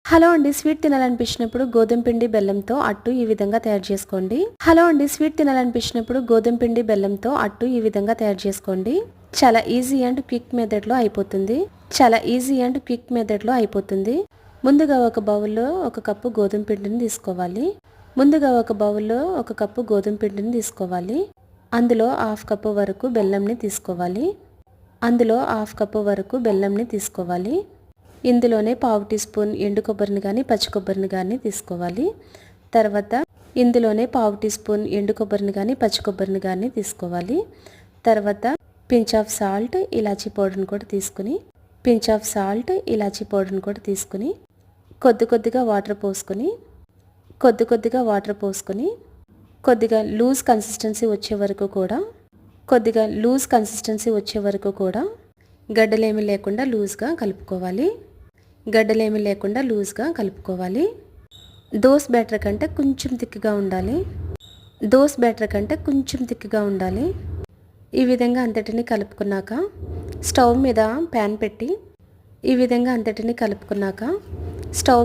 Hello అండి, sweet తినాలనిపించినప్పుడు గోధుమ పిండి బెల్లంతో అట్టు ఈ విధంగా తయారు చేసుకోండి. చాలా ఈజీ అండ్ క్విక్ మెథడ్లో అయిపోతుంది. ముందుగా ఒక బౌల్లో ఒక కప్పు గోధుమ పిండిని తీసుకోవాలి. అందులో హాఫ్ కప్పు వరకు బెల్లంని తీసుకోవాలి. ఇందులోనే పావు టీ స్పూన్ ఎండు కొబ్బరిని కానీ పచ్చి కొబ్బరిని కానీ తీసుకోవాలి. తర్వాత ఇందులోనే పావు టీ స్పూన్ ఎండు కొబ్బరిని కానీ పచ్చి కొబ్బరిని కానీ తీసుకోవాలి. తర్వాత పించ్ ఆఫ్ సాల్ట్ ఇలాచీ పౌడర్ని కూడా తీసుకుని కొద్ది కొద్దిగా వాటర్ పోసుకొని కొద్దిగా లూజ్ కన్సిస్టెన్సీ వచ్చే వరకు కూడా గడ్డలేమి లేకుండా లూజ్గా కలుపుకోవాలి. దోస్ బ్యాటర్ కంటే కొంచెం థిక్గా ఉండాలి. ఈ విధంగా అంతటిని కలుపుకున్నాక స్టవ్ మీద ప్యాన్ పెట్టి